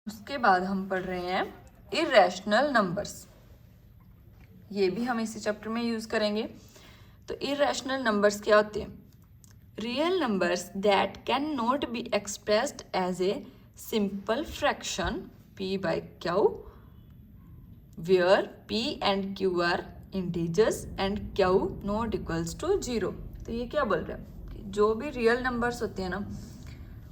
उसके बाद हम पढ़ रहे हैं इरेशनल नंबर्स। ये भी हम इसी चैप्टर में यूज करेंगे। तो इरेशनल नंबर्स क्या होते हैं? Real numbers that can not be expressed as a simple fraction p by q where p and q are integers and q not equals to 0। तो ये क्या बोल रहे हैं कि जो भी रियल नंबर्स होते हैं ना,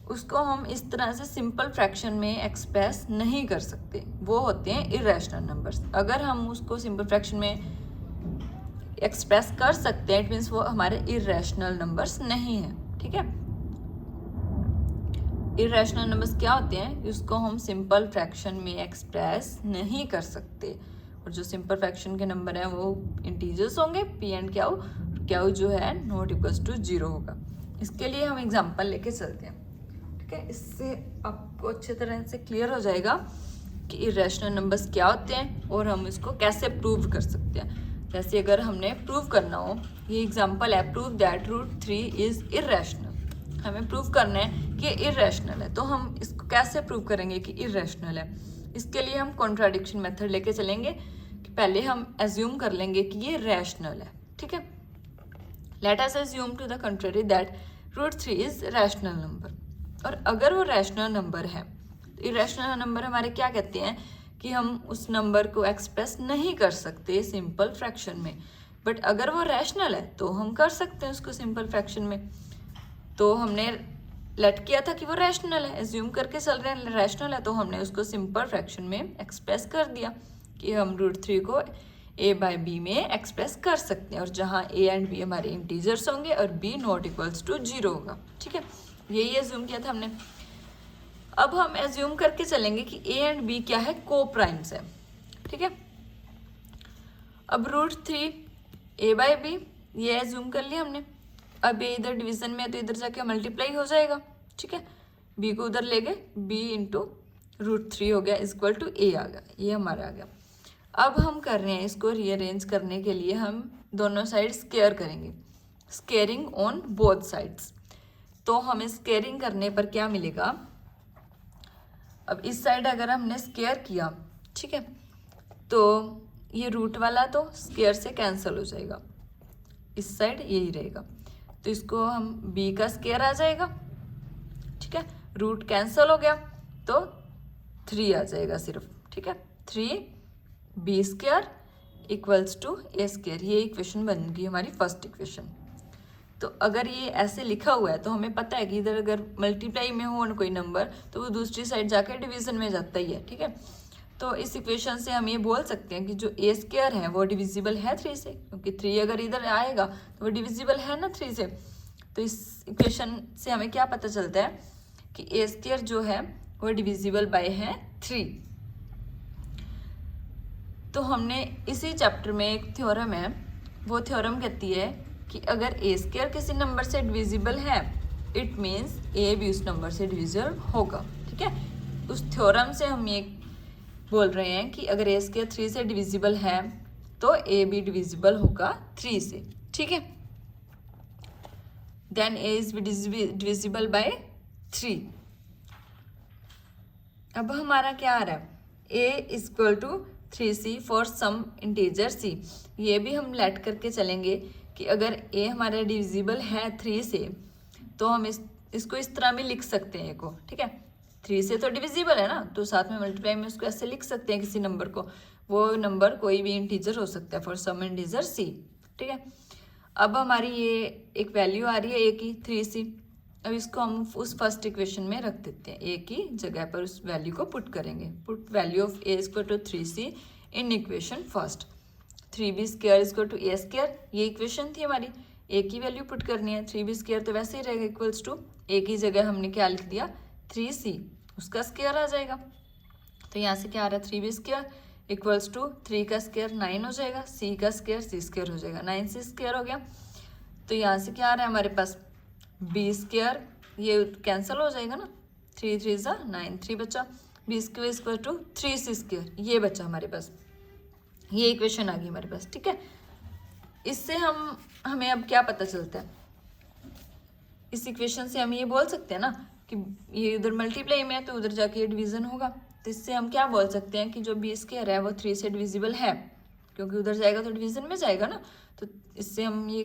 उसको हम इस तरह से सिंपल फ्रैक्शन में एक्सप्रेस नहीं कर सकते, वो होते हैं इरेशनल नंबर्स। अगर हम उसको सिंपल फ्रैक्शन में एक्सप्रेस कर सकते हैं, इट मीन्स वो हमारे इरेशनल नंबर्स नहीं है। ठीक है, इरेशनल नंबर्स क्या होते हैं? उसको हम सिंपल फ्रैक्शन में एक्सप्रेस नहीं कर सकते, और जो सिंपल फ्रैक्शन के नंबर हैं वो इंटीजर्स होंगे p एंड क्यू जो है नॉट इक्वल्स टू 0 होगा। इसके लिए हम एग्जांपल लेके चलते हैं। ठीक है, इससे आपको अच्छे तरह से क्लियर हो जाएगा कि इरेशनल नंबर्स क्या होते हैं और हम इसको कैसे प्रूव कर सकते हैं। जैसे अगर हमने प्रूव करना हो, ये एग्जांपल है, प्रूव दैट √3 इज इरेशनल। हमें प्रूव करना है कि इरेशनल है, तो हम इसको कैसे प्रूव करेंगे कि इरेशनल है? इसके लिए हम कॉन्ट्राडिक्शन मेथड लेके चलेंगे कि पहले हम एज्यूम कर लेंगे कि ये रैशनल है। ठीक है, let us assume to the contrary that √3 is rational number. और अगर वो रैशनल नंबर है, तो इरेशनल नंबर हमारे क्या कहते हैं कि हम उस नंबर को एक्सप्रेस नहीं कर सकते सिंपल फ्रैक्शन में, बट अगर वो रैशनल है तो हम कर सकते हैं उसको सिंपल फ्रैक्शन में। तो हमने लेट किया था कि वो रैशनल है, एज्यूम करके चल रहे हैं रैशनल है, तो हमने उसको सिंपल फ्रैक्शन में एक्सप्रेस कर दिया कि हम √3 को a बाई बी में एक्सप्रेस कर सकते हैं, और जहाँ a एंड b हमारे इंटीजर्स होंगे और b नॉट इक्वल्स टू 0 होगा। ठीक है, यही एज्यूम किया था हमने। अब हम एज्यूम करके चलेंगे कि a एंड b क्या है? को प्राइम्स है। ठीक है, अब √3 a बाई बी ये एज्यूम कर लिया हमने। अब ये इधर डिवीजन में है तो इधर जाके मल्टीप्लाई हो जाएगा। ठीक है, b को उधर ले गए, b इंटू √3 हो गया इक्वल टू a आ गया, ये हमारा आ गया। अब हम कर रहे हैं इसको रीअरेंज करने के लिए हम दोनों साइड स्केयर करेंगे, स्केयरिंग ऑन बोथ साइड्स। तो हमें स्केयरिंग करने पर क्या मिलेगा? अब इस साइड अगर हमने स्केयर किया, ठीक है, तो ये रूट वाला तो स्केयर से कैंसिल हो जाएगा, इस साइड यही रहेगा, तो इसको हम b का स्केयर आ जाएगा। ठीक है, रूट कैंसिल हो गया तो 3 आ जाएगा सिर्फ। ठीक है, 3b square equals to a square, ये इक्वेशन बन गई हमारी फर्स्ट इक्वेशन। तो अगर ये ऐसे लिखा हुआ है तो हमें पता है कि इधर अगर मल्टीप्लाई में हो कोई नंबर तो वो दूसरी साइड जाकर डिवीजन में जाता ही है। ठीक है, तो इस इक्वेशन से हम ये बोल सकते हैं कि जो a स्केयर है वो डिविजिबल है 3 से, क्योंकि 3 अगर इधर आएगा तो वो डिविजिबल है ना 3 से। तो इस इक्वेशन से हमें क्या पता चलता है कि a स्केयर जो है वो डिविजिबल बाय है 3। तो हमने इसी चैप्टर में एक थ्योरम है, वो थ्योरम कहती है कि अगर a स्केयर किसी नंबर से डिविजिबल है, इट मीन्स a भी उस नंबर से डिविजिबल होगा। ठीक है, उस थ्योरम से हम ये बोल रहे हैं कि अगर a स्केयर 3 से डिविजिबल है तो a भी डिविजिबल होगा 3 से। ठीक है, then a is divisible by 3। अब हमारा क्या आ रहा है? a equal to 3c for some integer c। ये भी हम लेट करके चलेंगे कि अगर a हमारा डिविजिबल है 3 से तो हम इसको इस तरह भी लिख सकते हैं a को। ठीक है, 3 से तो डिविजिबल है ना, तो साथ में मल्टीप्लाई में उसको ऐसे लिख सकते हैं किसी नंबर को, वो नंबर कोई भी इंटीजर हो सकता है फॉर सम इंटीजर c। ठीक है, अब हमारी ये एक वैल्यू आ रही है a की 3c। अब इसको हम उस फर्स्ट इक्वेशन में रख देते हैं, a की जगह पर उस वैल्यू को पुट करेंगे। Put value of a equal to 3c in equation first. 3b square equal to a square, ये इक्वेशन थी हमारी, a की वैल्यू पुट करनी है। 3b स्क्वायर तो वैसे ही रहेगा इक्वल्स टू a की जगह हमने क्या लिख दिया 3c, उसका स्क्वायर आ जाएगा। तो यहाँ से क्या आ रहा है 3b स्क्वायर इक्वल्स टू 3 का स्क्वायर 9 हो जाएगा, c का स्क्वायर c स्क्वायर हो जाएगा, 9c स्क्वायर हो गया। तो यहाँ से क्या आ रहा है हमारे पास b स्क्वायर, ये कैंसिल हो जाएगा ना, 3 3 ज़ा 9, 3 बचा, b square equal to 3c square, ये बचा हमारे पास, ये इक्वेशन आ गई हमारे पास। ठीक है, इससे हमें अब क्या पता चलता है? इस इक्वेशन से हम ये बोल सकते हैं ना कि ये उधर मल्टीप्लाई में है तो उधर जाके ये डिवीजन होगा। तो इससे हम क्या बोल सकते हैं कि जो बी स्क्वायर है वो 3 से डिविजिबल है, क्योंकि उधर जाएगा तो डिवीजन में जाएगा ना। तो इससे हम ये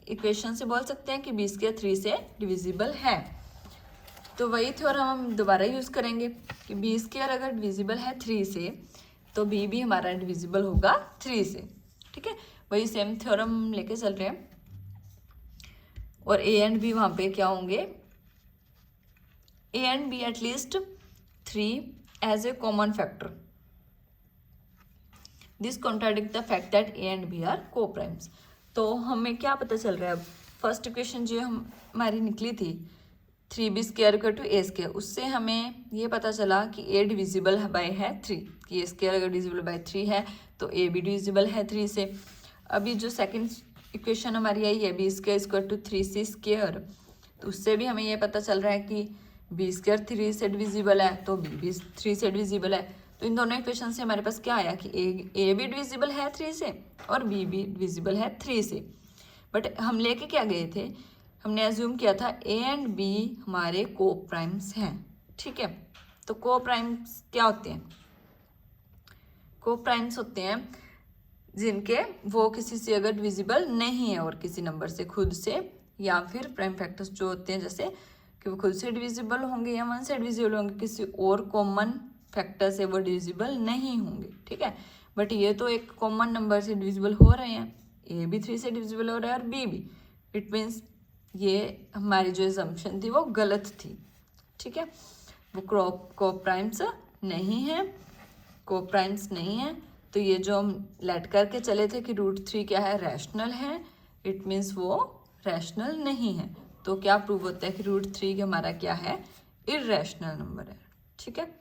इक्वेशन से बोल सकते हैं कि बी स्क्वायर 3 से डिविजिबल है। तो वही थ्योरम हम दोबारा यूज़ करेंगे कि बी स्क्वायर अगर डिविजिबल है 3 से तो बी भी हमारा डिविजिबल होगा 3 से। ठीक है, वही सेम थ्योरम लेके चल रहे हैं। और ए एंड बी वहाँ पे क्या होंगे, a and b at least 3 as a common factor. This contradict the fact that a and b are coprimes. तो हमें क्या पता चल रहा है, अब फर्स्ट इक्वेशन जो हमारी निकली थी 3b square equal to a square, उससे हमें ये पता चला कि ए डिविजिबल बाय है 3, कि ए स्क्वायर अगर डिविजिबल बाय 3 है तो ए भी डिविजिबल है 3 से। अभी जो सेकंड इक्वेशन हमारी आई है b square equal to 3c square, तो उससे भी हमें ये पता चल रहा है कि बी स्क्वायर 3 से डिविजिबल है तो बी भी 3 से डिविजिबल है। तो इन दोनों इक्वेशन से हमारे पास क्या आया कि ए भी डिविजिबल है 3 से और बी भी डिविजिबल है 3 से। बट हम लेके क्या गए थे, हमने एज्यूम किया था ए एंड बी हमारे को प्राइम्स हैं। ठीक है, तो को प्राइम्स क्या होते हैं, को प्राइम्स होते हैं जिनके वो किसी से अगर डिविजिबल नहीं है और किसी नंबर से खुद से, या फिर प्राइम फैक्टर्स जो होते हैं जैसे कि वो खुद से डिविजिबल होंगे या वन से डिविजिबल होंगे, किसी और कॉमन फैक्टर से वो डिविजिबल नहीं होंगे। ठीक है, बट ये तो एक कॉमन नंबर से डिविजिबल हो रहे हैं, ए भी 3 से डिविजिबल हो रहा है और बी भी। इट मीन्स ये हमारी जो एजम्पशन थी वो गलत थी। ठीक है, वो को प्राइम्स नहीं है, को प्राइम्स नहीं है। तो ये जो हम लेट करके चले थे कि √3 क्या है, रैशनल है, इट मीन्स वो रैशनल नहीं है। तो क्या प्रूव होता है कि √3 हमारा क्या है, इर्रेशनल नंबर है। ठीक है।